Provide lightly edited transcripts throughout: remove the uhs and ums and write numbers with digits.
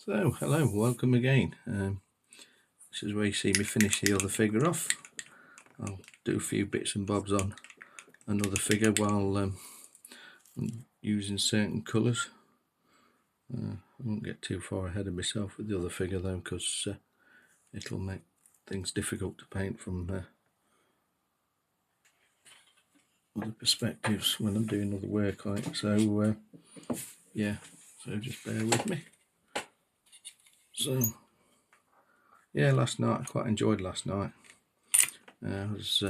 So, hello, welcome again. This is where you see me finish the other figure off. I'll do a few bits and bobs on another figure while I'm using certain colours. I won't get too far ahead of myself with the other figure though, because it'll make things difficult to paint from other perspectives when I'm doing other work on it. So yeah, so just bear with me. So yeah, last night, I quite enjoyed last night. I was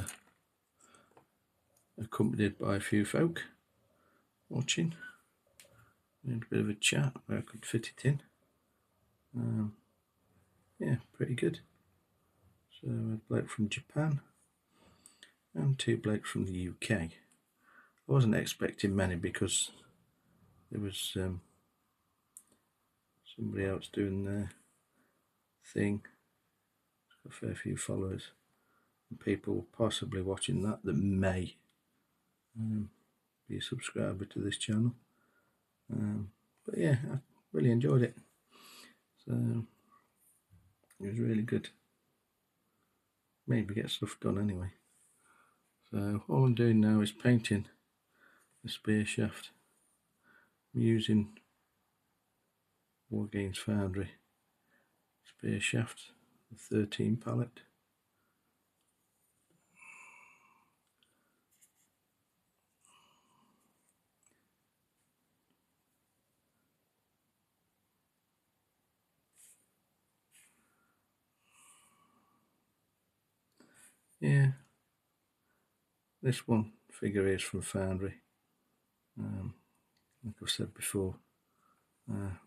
accompanied by a few folk watching. We had a bit of a chat where I could fit it in. Yeah, pretty good. So a bloke from Japan and two blokes from the UK. I wasn't expecting many because there was somebody else doing their thing. Got a fair few followers and people possibly watching that may be a subscriber to this channel. But yeah, I really enjoyed it. So it was really good. Maybe get stuff done anyway. So all I'm doing now is painting the spear shaft. I'm using Wargames Foundry spear shaft, the 13 palette. Yeah, this one figure is from Foundry. Like I've said before,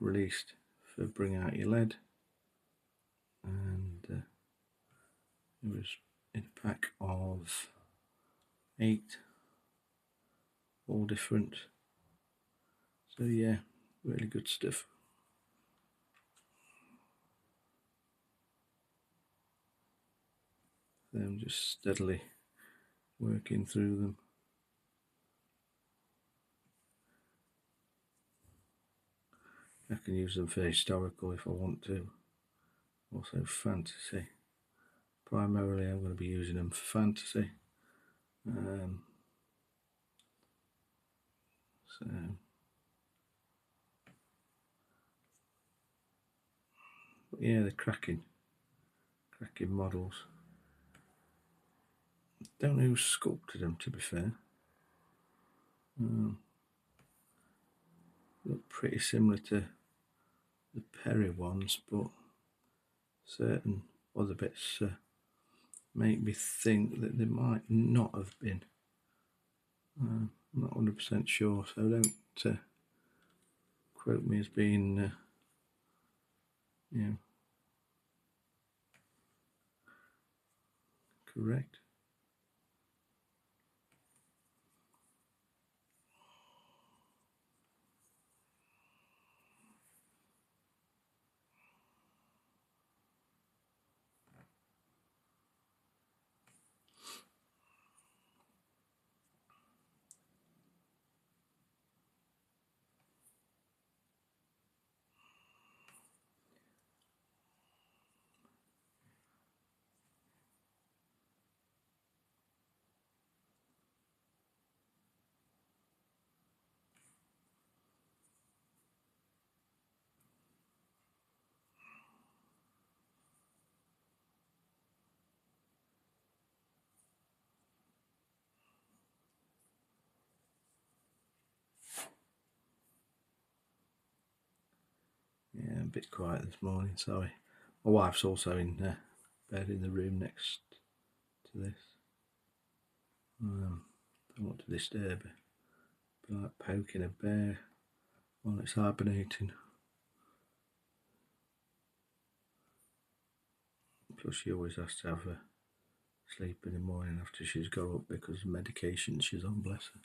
released for Bring Out Your Lead, and it was in a pack of 8, all different. So yeah, really good stuff. So I'm just steadily working through them. I can use them for historical if I want to, also fantasy. Primarily I'm going to be using them for fantasy. So but yeah, they're cracking models. Don't know who sculpted them, to be fair. Look pretty similar to the Perry ones, but certain other bits make me think that they might not have been. I'm not 100% sure, so don't quote me as being correct. Yeah, a bit quiet this morning, sorry. My wife's also in bed in the room next to this. Don't want to disturb her. Be like poking a bear while it's hibernating. Plus she always has to have a sleep in the morning after she's got up because of medication she's on, bless her.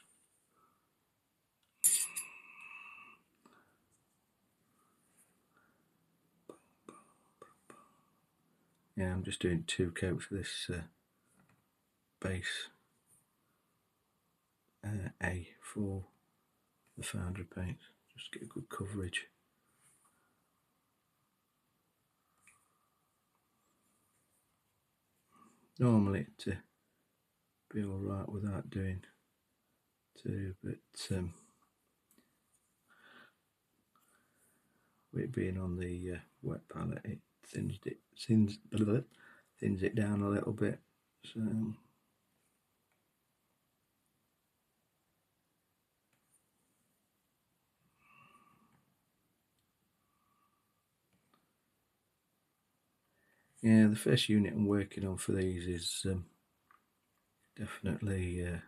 Yeah, I'm just doing 2 coats of this base A for the foundry paint, just to get good coverage. normally to be alright without doing two, but with it being on the wet palette, it thins it down a little bit. So yeah, the first unit I'm working on for these is definitely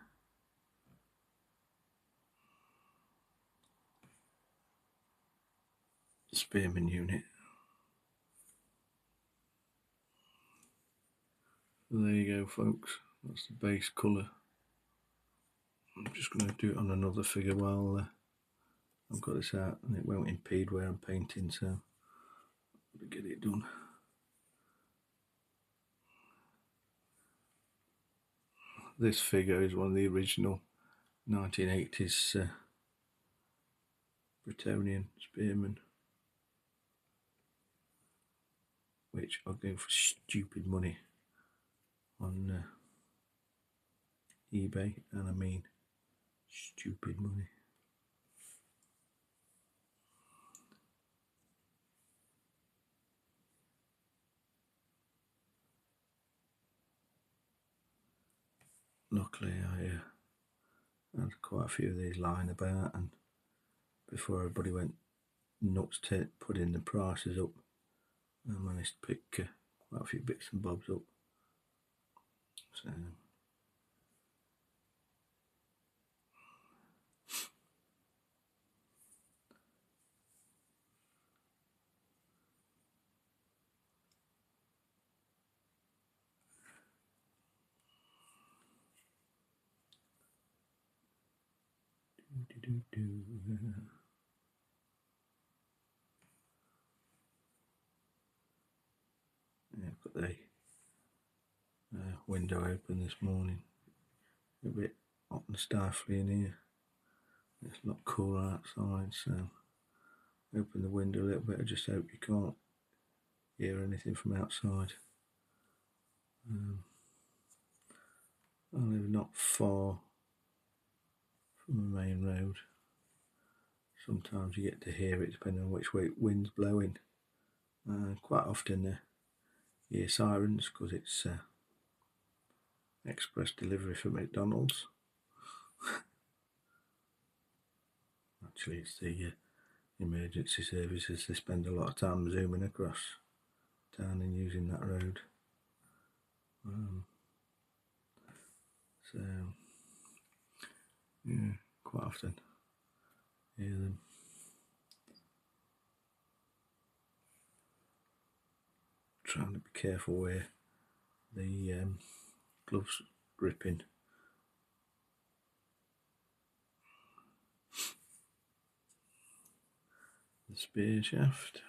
spearman unit. So there you go, folks. That's the base colour. I'm just going to do it on another figure while I've got this out, and it won't impede where I'm painting, so I'll get it done. This figure is one of the original 1980s Bretonian spearmen, which I'll go for stupid money on eBay, and I mean stupid money. Luckily I had quite a few of these lying about, and before everybody went nuts to putting the prices up, I managed to pick quite a few bits and bobs up. So yeah, I've got the window open this morning. A bit hot and stifling in here. It's not cool outside, so open the window a little bit. I just hope you can't hear anything from outside. I live not far from the main road. Sometimes you get to hear it depending on which way wind's blowing. Quite often you hear sirens because it's express delivery for McDonald's. Actually, it's the emergency services. They spend a lot of time zooming across town and using that road. So yeah, quite often hear them. Trying to be careful where the gloves gripping. The spear shaft.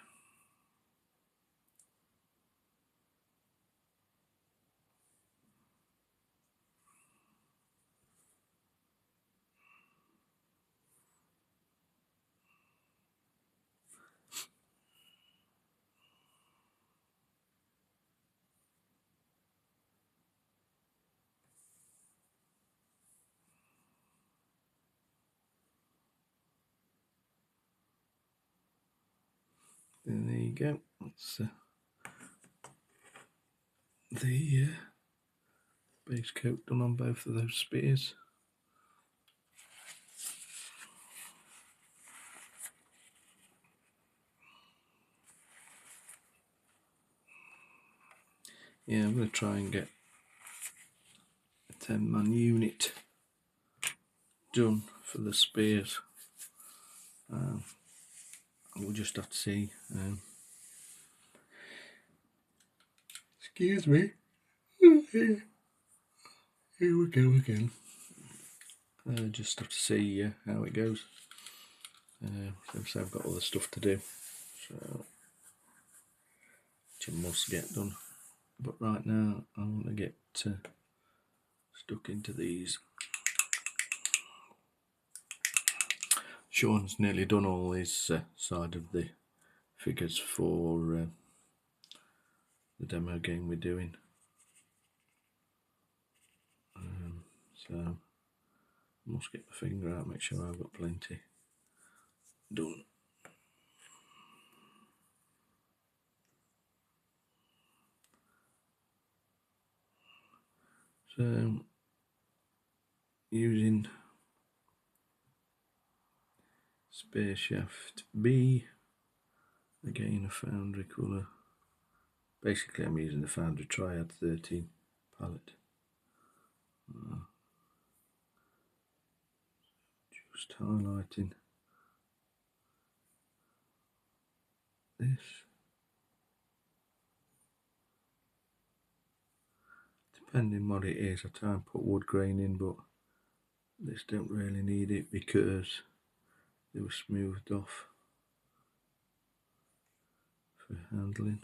And there you go. That's the base coat done on both of those spears. Yeah, I'm going to try and get a 10-man unit done for the spears. We'll just have to see. Excuse me. Here we go again. Just have to see how it goes. So I've got other stuff to do, so which I must get done. But right now I want to get stuck into these. Sean's nearly done all his side of the figures for the demo game we're doing. so I must get my finger out, make sure I've got plenty done. So using spare shaft B, again a foundry colour. Basically I'm using the foundry triad 13 palette. Just highlighting this. Depending what it is, I try and put wood grain in, but this don't really need it because they were smoothed off for handling.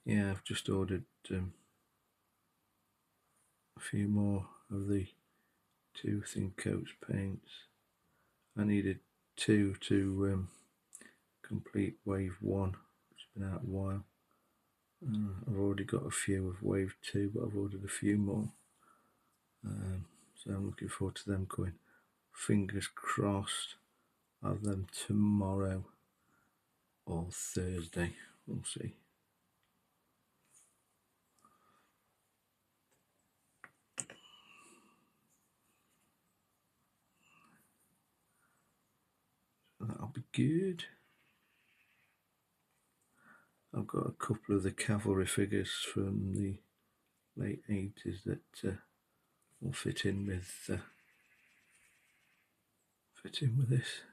Yeah, I've just ordered a few more of the 2 thin coats paints. I needed 2 to complete wave 1, which has been out a while. I've already got a few of wave 2, but I've ordered a few more. So I'm looking forward to them coming. Fingers crossed, I'll have them tomorrow or Thursday, we'll see. That'll be good. I've got a couple of the cavalry figures from the late 80s that will fit in with this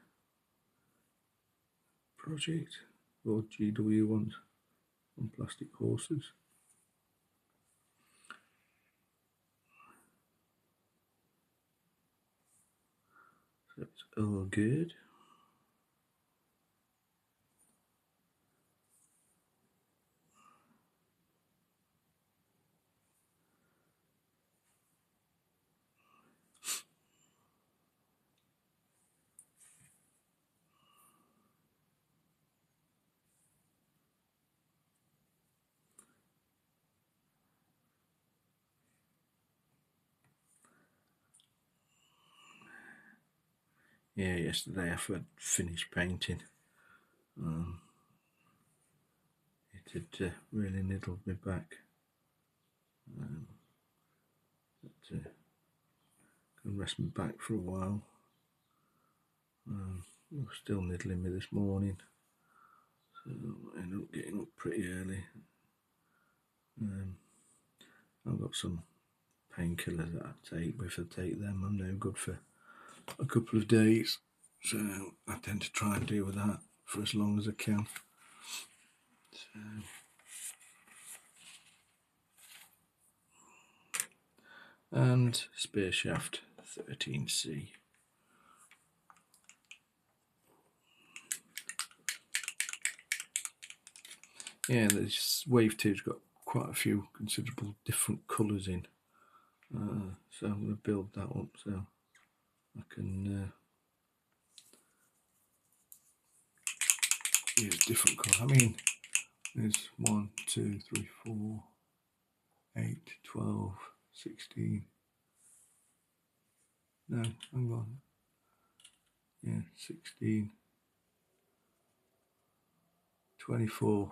project, or GW ones on plastic horses. So it's all good. Yeah, yesterday I had finished painting. It had really niddled me back. Can rest my back for a while. It was still niddling me this morning, so I ended up getting up pretty early. I've got some painkillers that I take, but if I take them I'm no good for a couple of days, so I tend to try and deal with that for as long as I can. So, and spear shaft 13C. Yeah, this wave 2's got quite a few considerable different colours in, so I'm going to build that up so I can use different colours. I mean, there's 1, 2, 3, 4, 8, 12, 16. No, hang on. Yeah, 16, 24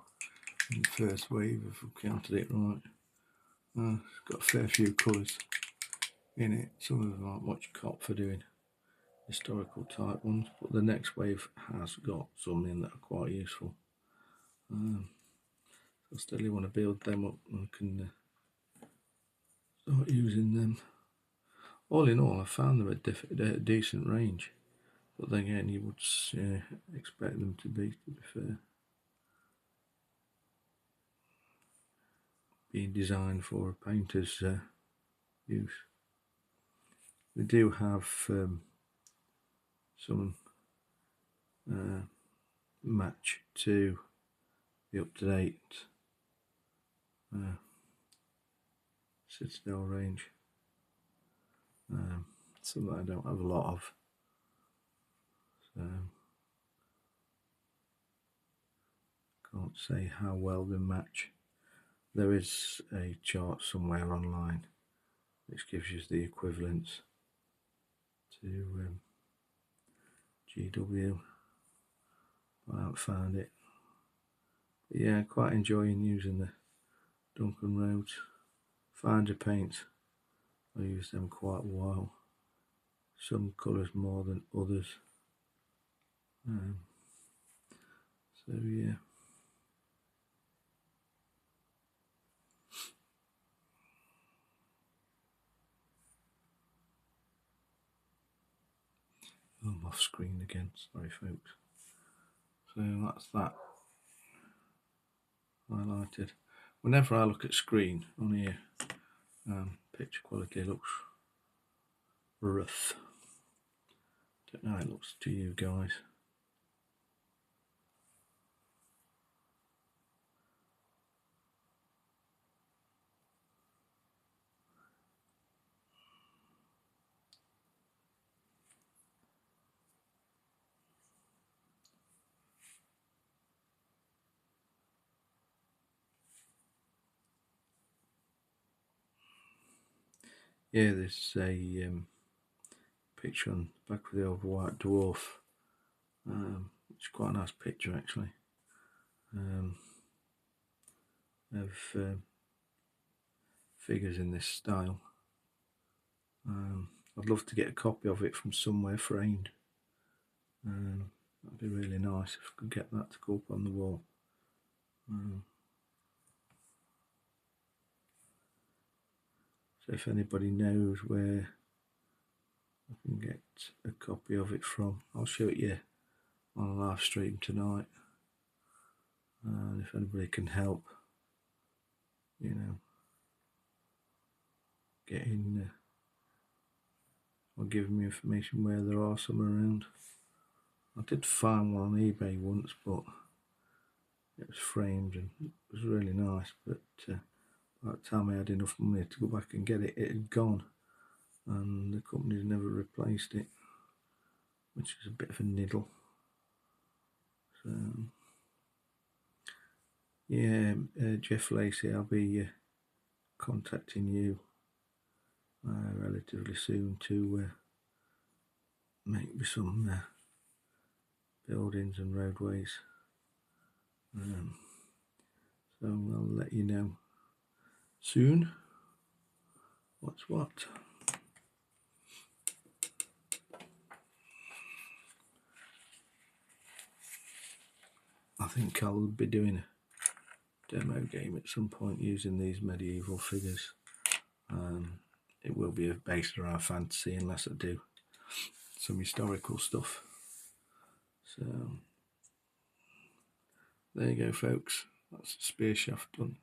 in the first wave, if I've counted it right. It's got a fair few colours in it. Some of them aren't much cop for doing historical type ones, but the next wave has got some in that are quite useful. I still want to build them up and I can start using them. All in all, I found them at a decent range, but then again, you would expect them to be fair. Being designed for a painter's use. They do have some match to the up-to-date Citadel range. something I don't have a lot of. So can't say how well they match. There is a chart somewhere online which gives you the equivalents to GW. I haven't found it. But yeah, quite enjoying using the Duncan Rhodes foundry paints. I use them quite a while. Some colours more than others. So yeah. Oh, I'm off screen again, sorry folks. So that's that highlighted. Whenever I look at screen on here, picture quality looks rough. Don't know how it looks to you guys. Yeah, there's a picture on the back of the old white dwarf. It's quite a nice picture actually. Of figures in this style. I'd love to get a copy of it from somewhere framed. That'd be really nice if I could get that to go up on the wall. So if anybody knows where I can get a copy of it from, I'll show it you on a live stream tonight. And if anybody can help, you know, getting or giving me information where there are some around. I did find one on eBay once, but it was framed and it was really nice, but by the time I had enough money to go back and get it, it had gone and the company's never replaced it, which is a bit of a niddle. So yeah, Jeff Lacey, I'll be contacting you relatively soon to make me some buildings and roadways. So I'll let you know soon what's what. I think I'll be doing a demo game at some point using these medieval figures. It will be based around fantasy unless I do some historical stuff. So there you go folks, that's the spear shaft done.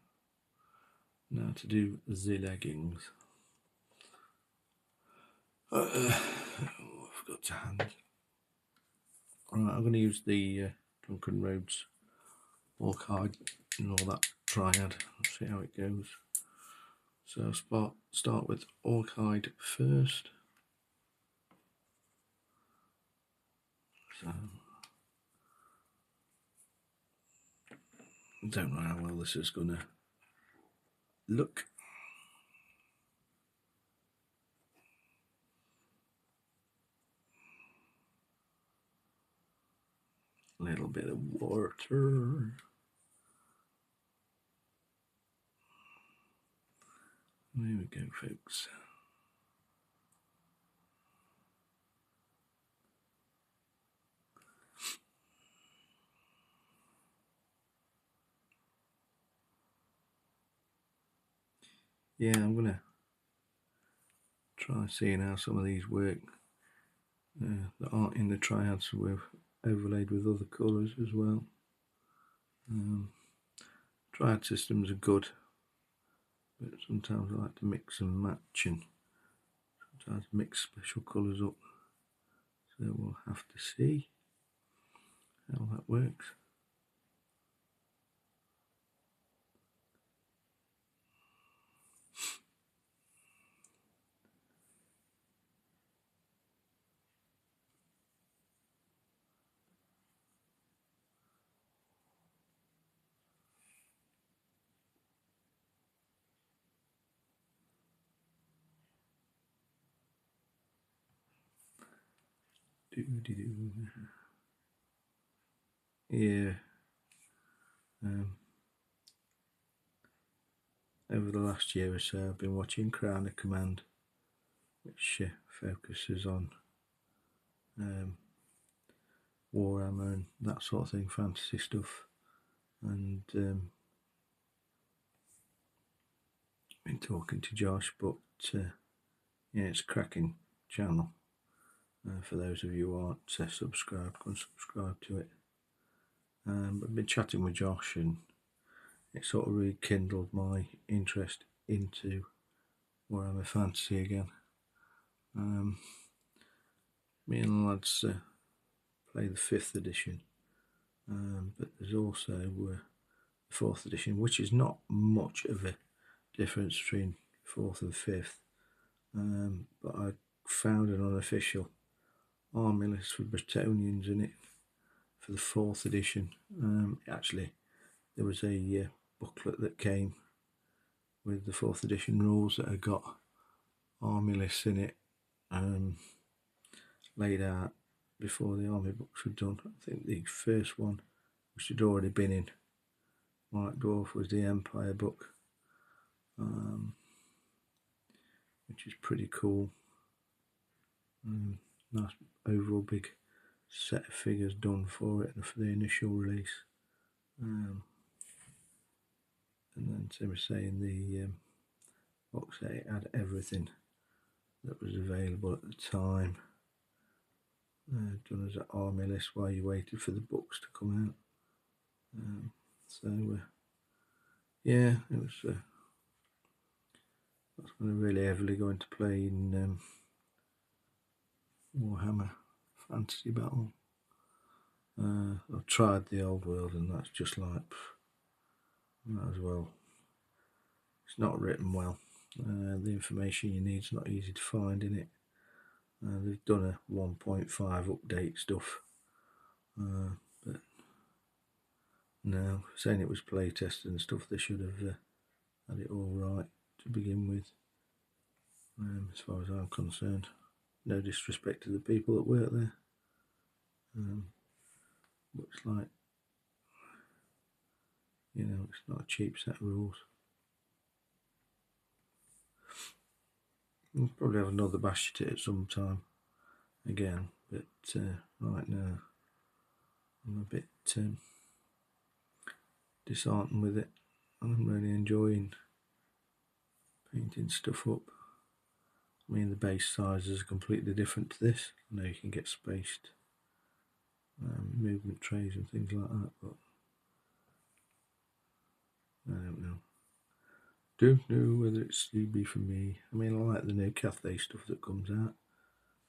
Now to do the leggings. I've got to hand. Alright, I'm going to use the Duncan Rhodes Orchid and all that triad. Let's see how it goes. So start with Orchid first. So I don't know how well this is going to look. A little bit of water. There we go, folks. Yeah, I'm going to try seeing how some of these work that aren't in the triads, so we've overlaid with other colours as well. Triad systems are good, but sometimes I like to mix and match and sometimes mix special colours up. So we'll have to see how that works. Yeah. Over the last year or so, I've been watching Crown of Command, which focuses on Warhammer and that sort of thing, fantasy stuff, and been talking to Josh, but yeah, it's a cracking channel. For those of you who aren't subscribed, go and subscribe to it. I've been chatting with Josh, and it sort of rekindled my interest into Warhammer Fantasy again. Me and the lads play the 5th edition, but there's also the 4th edition, which is not much of a difference between 4th and 5th, but I found an unofficial army list for Bretonians in it for the 4th edition. Actually, there was a booklet that came with the 4th edition rules that had got army lists in it, laid out before the army books were done. I think the first one, which had already been in White Dwarf, was the Empire book, which is pretty cool. Nice overall big set of figures done for it for the initial release. And then, as I was saying, the box set, it had everything that was available at the time, done as an army list while you waited for the books to come out. Yeah, it was. I was going to really heavily go into playing Warhammer Fantasy Battle. I've tried the old world, and that's just like might as well. It's not written well. The information you need is not easy to find in it. They've done a 1.5 update stuff, but no, saying it was play tested and stuff, they should have had it all right to begin with, as far as I'm concerned. No disrespect to the people that work there, but it's like, it's not a cheap set of rules. We'll probably have another bash at it at some time again, but right now I'm a bit disheartened with it. I'm really enjoying painting stuff up. I mean, the base sizes are completely different to this. I know you can get spaced movement trays and things like that, but I don't know. Don't know whether it's be for me. I mean, I like the new Cathay stuff that comes out,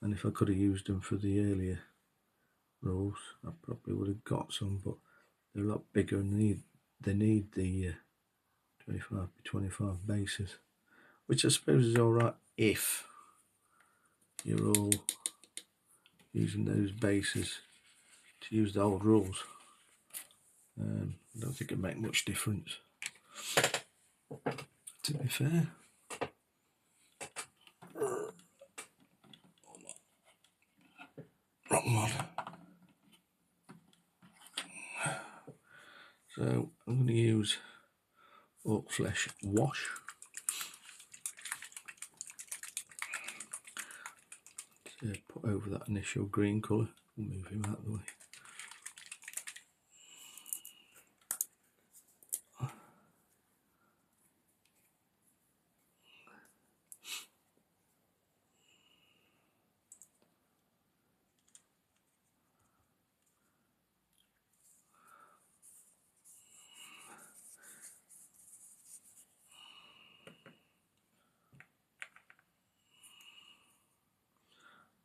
and if I could have used them for the earlier rules, I probably would have got some, but they're a lot bigger and they need the 25 by 25 bases, which I suppose is alright if you're all using those bases to use the old rules. I don't think it'd make much difference, to be fair. Wrong one. So I'm going to use Orc Flesh Wash to put over that initial green colour. We'll move him out of the way.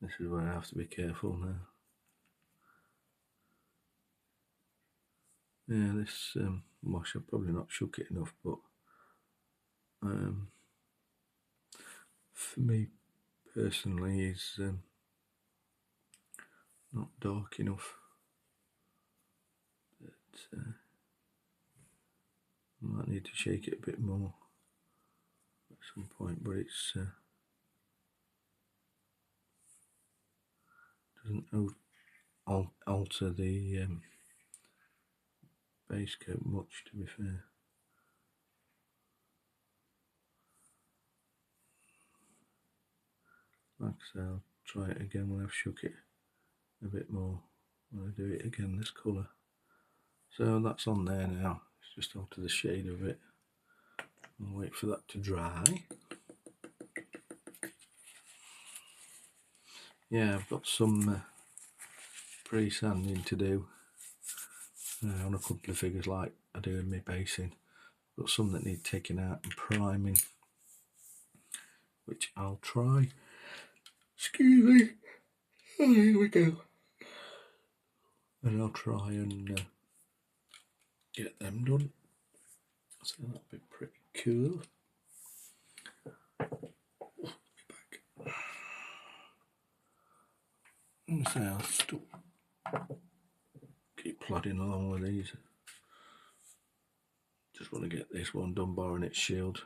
This is where I have to be careful now. Yeah, this wash, I've probably not shook it enough, but for me personally, is not dark enough. But I might need to shake it a bit more at some point, but it's Doesn't alter the base coat much, to be fair. Like I say, I'll try it again when I've shook it a bit more when I do it again this colour. So that's on there now. It's just alter the shade of it. I'll wait for that to dry. Yeah, I've got some pre-sanding to do on a couple of figures like I do in my basing. Got some that need taking out and priming, which I'll try. Excuse me. Oh, here we go. And I'll try and get them done. So that'll be pretty cool. Back. And so I'll still keep plodding along with these. Just want to get this one done, barring its shield.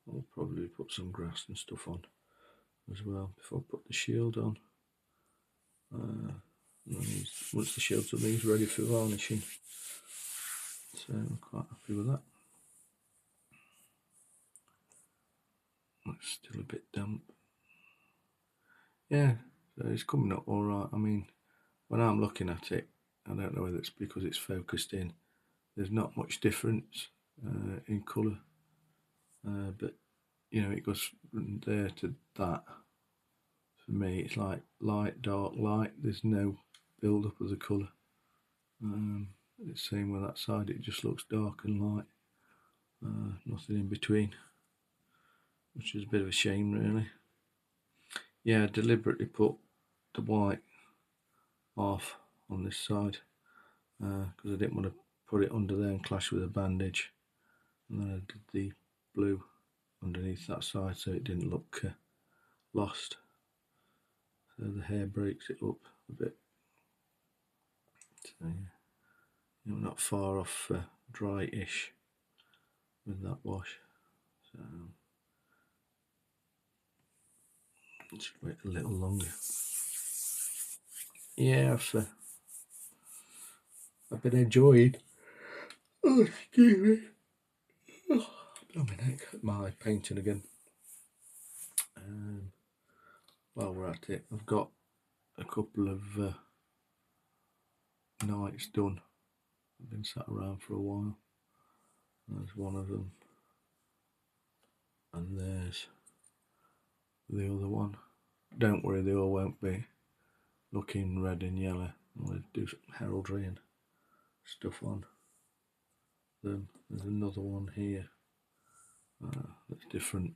I'll probably put some grass and stuff on as well before I put the shield on. Once the shield's on, these ready for varnishing. So I'm quite happy with that. It's still a bit damp. Yeah, so it's coming up alright. I mean, when I'm looking at it, I don't know whether it's because it's focused in. There's not much difference in colour. But, you know, it goes from there to that. For me, it's like light, dark, light. There's no build-up of the colour. It's same with that side. It just looks dark and light. Nothing in between, which is a bit of a shame, really. Yeah, I deliberately put the white off on this side because I didn't want to put it under there and clash with a bandage. And then I did the blue underneath that side so it didn't look lost. So the hair breaks it up a bit. So yeah, we're not far off dry-ish with that wash. So just wait a little longer. Yeah, I've been enjoying. Oh, excuse me. Oh, blow my neck. My painting again. While we're at it, I've got a couple of nights done. I've been sat around for a while. There's one of them, and there's the other one. Don't worry, they all won't be looking red and yellow. I'm going to do some heraldry and stuff on them. There's another one here that's different.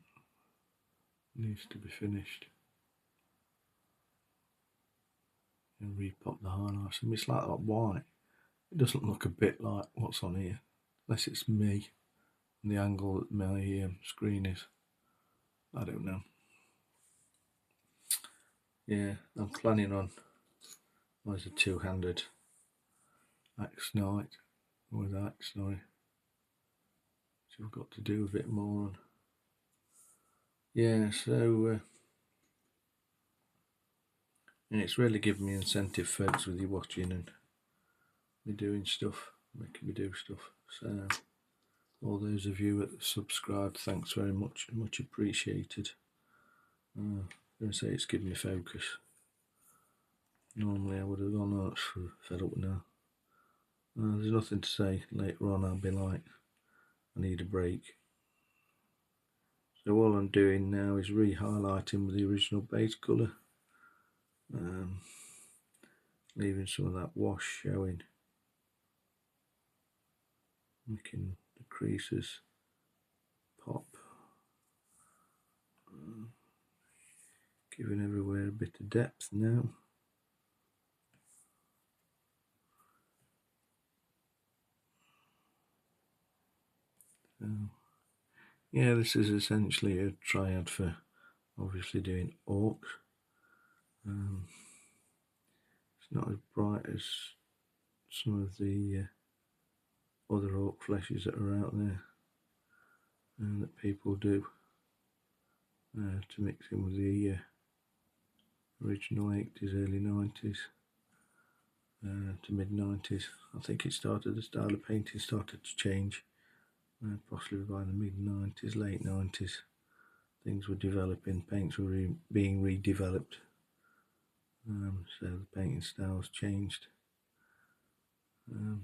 Needs to be finished. And repop the highlights. I mean, it's like that white. It doesn't look a bit like what's on here, unless it's me and the angle that my screen is. I don't know. Yeah, I'm planning on. There's a two-handed axe knight with axe knife. So I've got to do a bit more on. Yeah, so and it's really given me incentive, folks, with you watching and me doing stuff, making me do stuff. So all those of you that subscribed, thanks very much, much appreciated. I'm going to say it's given me focus. Normally I would have gone, oh, it's fed up now. There's nothing to say. Later on I'll be like, I need a break. So all I'm doing now is re-highlighting with the original base colour. Leaving some of that wash showing. Making the creases pop. Giving everywhere a bit of depth now. So, yeah, this is essentially a triad for obviously doing orcs. It's not as bright as some of the other orc fleshes that are out there that people do to mix in with the original 80s, early 90s to mid 90s. I think the style of painting started to change, possibly by the mid 90s, late 90s. Things were developing, paints were being redeveloped, so the painting styles changed. But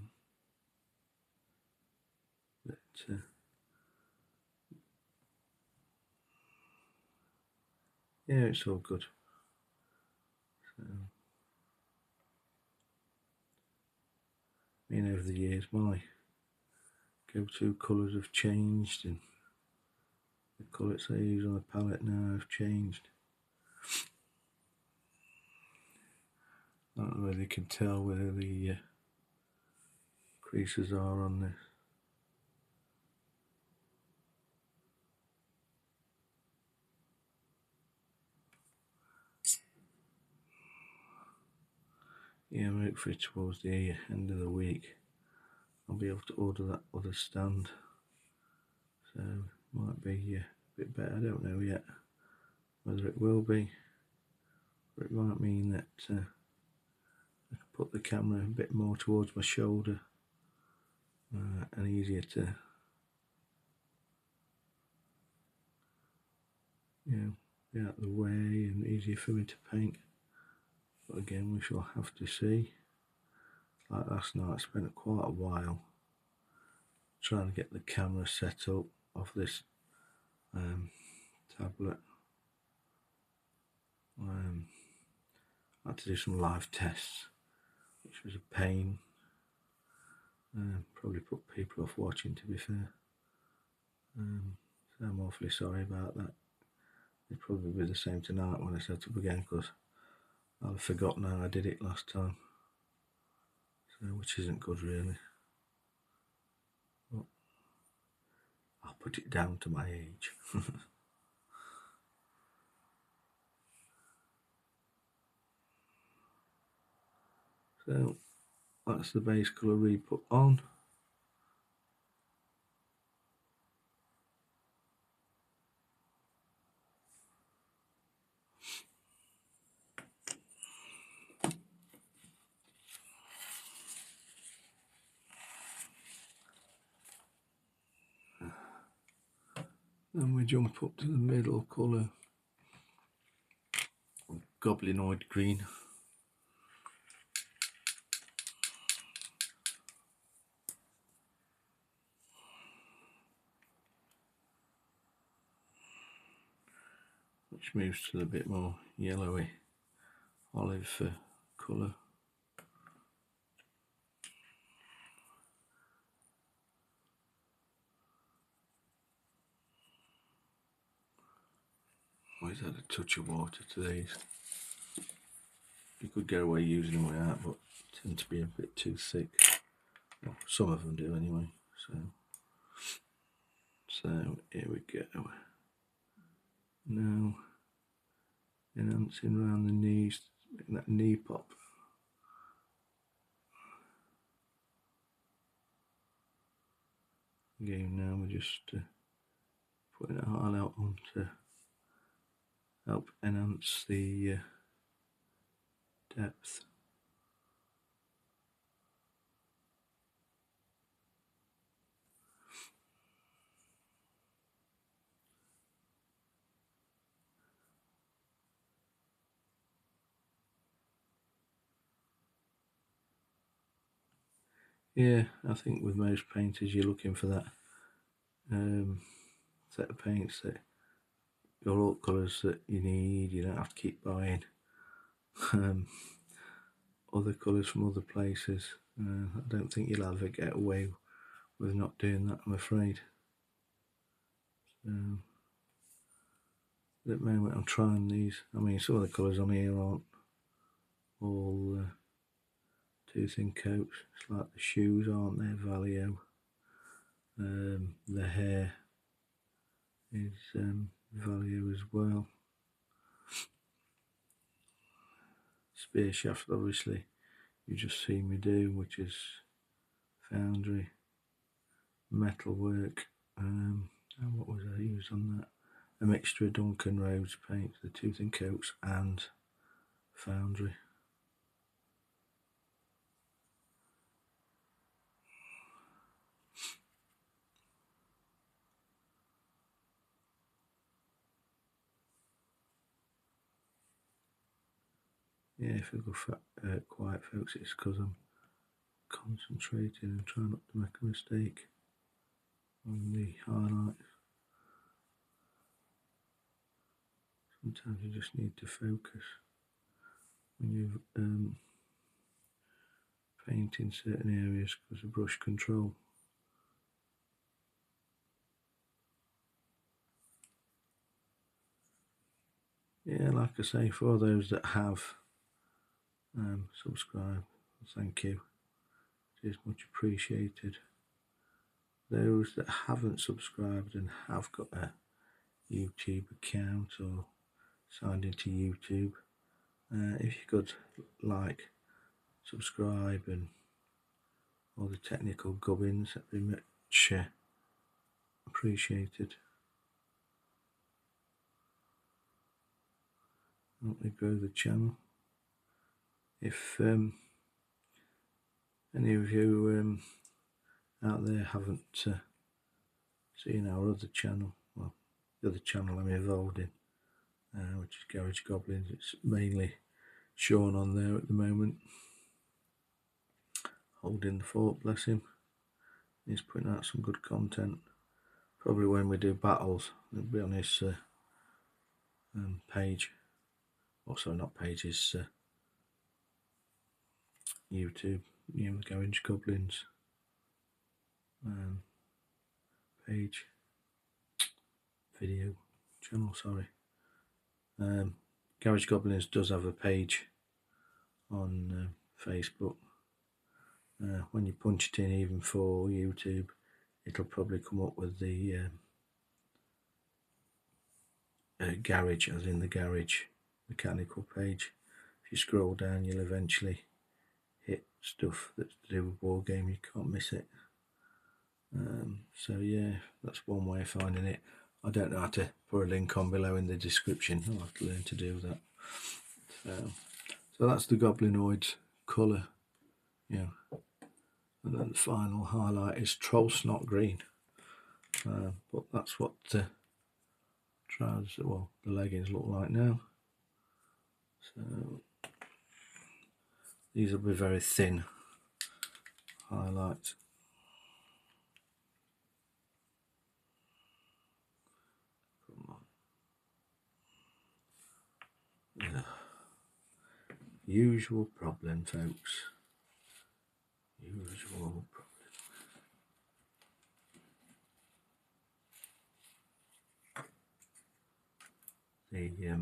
yeah, it's all good. So, over the years, my go-to colours have changed, and the colours I use on the palette now have changed. I don't know whether you can tell whether the creases are on this. Yeah, I'm hopefully towards the end of the week I'll be able to order that other stand, so it might be a bit better. I don't know yet whether it will be, but it might mean that I can put the camera a bit more towards my shoulder and easier to be out of the way and easier for me to paint. But again, we shall have to see. Like last night, I spent quite a while trying to get the camera set up off this tablet. I had to do some live tests, which was a pain. Probably put people off watching, to be fair. So I'm awfully sorry about that. It'll probably be the same tonight when I set up again, because I'll have forgotten how I did it last time. So, which isn't good really. But I'll put it down to my age. So that's the base colour re-put on. Then we jump up to the middle colour, goblinoid green. Which moves to a bit more yellowy olive colour. Always add a touch of water to these. You could get away using them without, but tend to be a bit too thick. Well, some of them do anyway. So here we go. Now enhancing around the knees, making that knee pop. Again, now we're just putting a highlight on to help enhance the depth. Yeah, I think with most painters you're looking for that set of paints that your all colours that you need. You don't have to keep buying other colours from other places. I don't think you'll ever get away with not doing that, I'm afraid. So at the moment I'm trying these. I mean, some of the colours on here aren't all too thin coats. It's like the shoes, aren't they? Valio. The hair is Valio as well. Spear shaft, obviously, you just see me do, which is Foundry. Metalwork. And what was I used on that? A mixture of Duncan Rhodes paints, the tooth and coats, and foundry. Yeah, if I go quiet, folks, it's because I'm concentrating and trying not to make a mistake on the highlights. Sometimes you just need to focus when you're painting certain areas because of brush control. Yeah, like I say, for those that have subscribed, thank you. It is much appreciated. Those that haven't subscribed and have got a YouTube account or signed into YouTube, if you could like, subscribe, and all the technical gubbins, that'd be much appreciated. Help me grow the channel. If any of you out there haven't seen our other channel, well, the other channel I'm involved in, which is Garage Goblins, it's mainly Sean on there at the moment, holding the fort, bless him. He's putting out some good content. Probably when we do battles, it'll be on his page. Also, not page, his YouTube, Garage Goblins page, video channel, sorry. Garage Goblins does have a page on Facebook. When you punch it in, even for YouTube, it'll probably come up with the garage, as in the garage mechanical page. If you scroll down, you'll eventually hit stuff that's to do with wargame. You can't miss it. So yeah, that's one way of finding it. I don't know how to put a link on below in the description. I'll have to learn to do that. So that's the Goblinoids colour, and then the final highlight is Troll Snot Green. But that's what the trousers, well, the leggings look like now. So these will be very thin highlights. Yeah. Usual problem, folks. Usual problem. The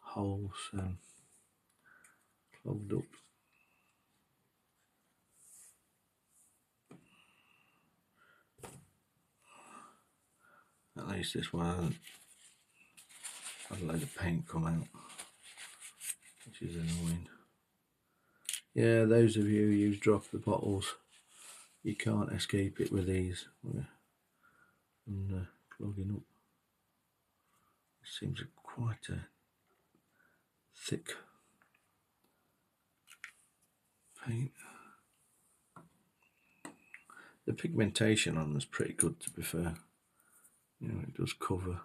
holes clogged up. At least this one hasn't had a load of paint come out, which is annoying. Yeah, those of you who use drop the bottles, you can't escape it with these. And clogging up. It seems quite a thick paint. The pigmentation on them is pretty good, to be fair. It does cover.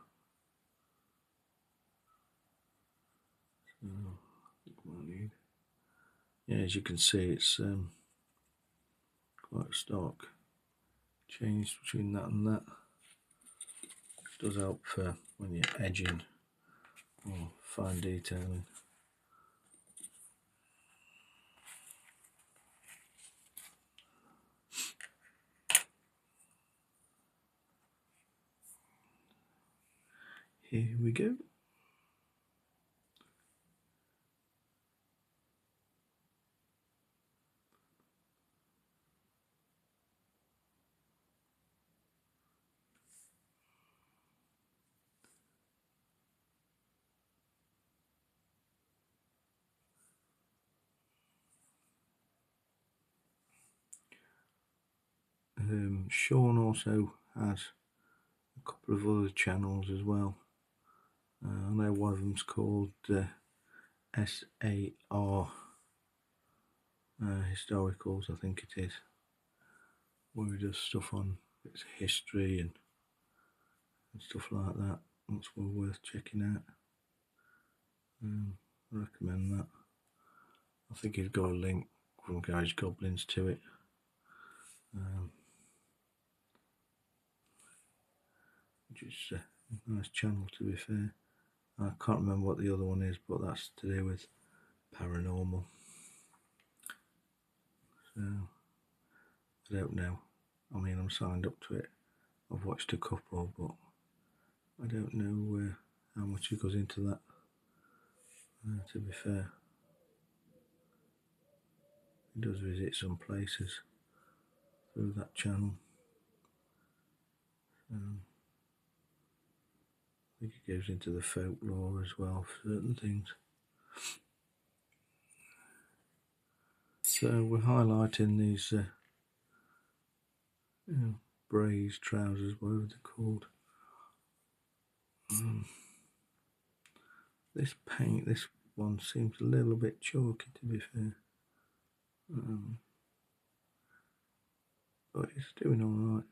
So, yeah, as you can see, it's quite a stark change between that and that. It does help for when you're edging or fine detailing. Here we go. Sean also has a couple of other channels as well. I know one of them's called SAR historicals, I think it is, where he does stuff on bits of history and stuff like that. That's well worth checking out. I recommend that. I think he's got a link from Garage Goblins to it. Which is a nice channel, to be fair. I can't remember what the other one is, but that's to do with paranormal. So, I don't know. I mean, I'm signed up to it. I've watched a couple, but I don't know how much it goes into that, to be fair. He does visit some places through that channel. I think it goes into the folklore as well for certain things. So we're highlighting these braised trousers, whatever they're called. This paint, this one seems a little bit chalky, to be fair. But it's doing alright.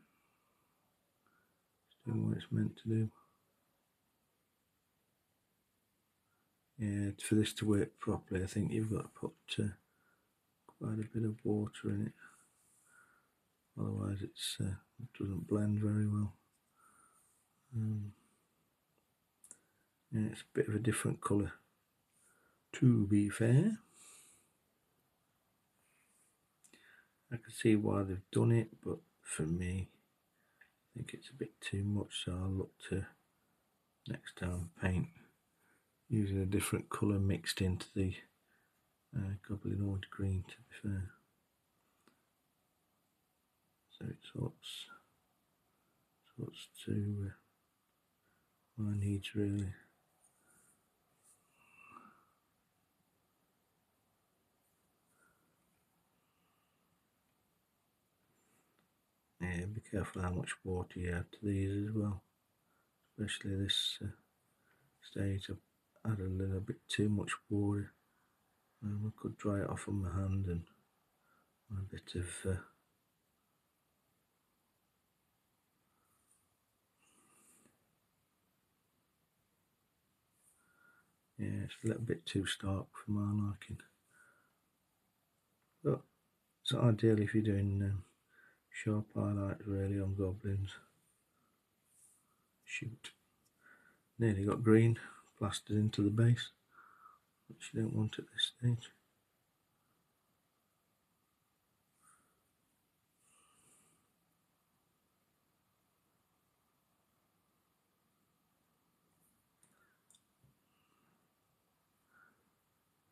It's doing what it's meant to do. Yeah, for this to work properly, I think you've got to put quite a bit of water in it. Otherwise, it doesn't blend very well. Yeah, it's a bit of a different colour, to be fair. I can see why they've done it, but for me, I think it's a bit too much, so I'll look to next time paint using a different colour mixed into the goblinoid green, to be fair. So it sorts to my needs, really. Yeah, be careful how much water you add to these as well, especially this stage. I've added a little bit too much water. I could dry it off on my hand and a bit of yeah, it's a little bit too stark for my liking. But it's ideal if you're doing sharp highlights really on goblins. Shoot. Nearly got green plastered into the base, which you don't want at this stage.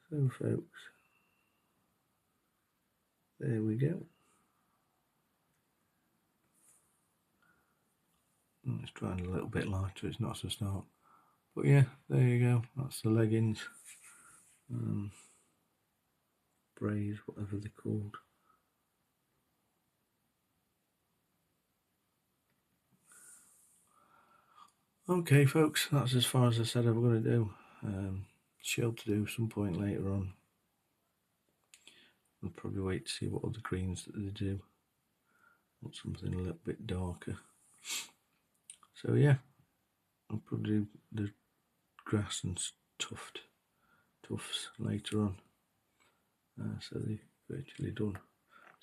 So folks, there we go. It's trying a little bit lighter, it's not so stark. But yeah, there you go, that's the leggings. Braise, whatever they're called. Okay folks, that's as far as I said I'm going to do. Show to do some point later on. I'll probably wait to see what other greens that they do. Want something a little bit darker. So yeah, I'll probably do the grass and tufts later on. So they're virtually done.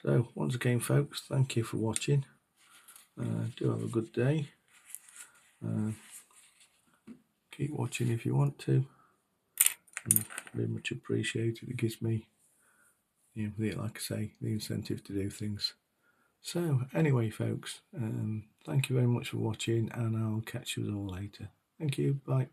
So once again folks, thank you for watching. Do have a good day. Keep watching if you want to. Very much appreciated. It gives me, like I say, the incentive to do things. So anyway folks, thank you very much for watching, and I'll catch you all later. Thank you, bye.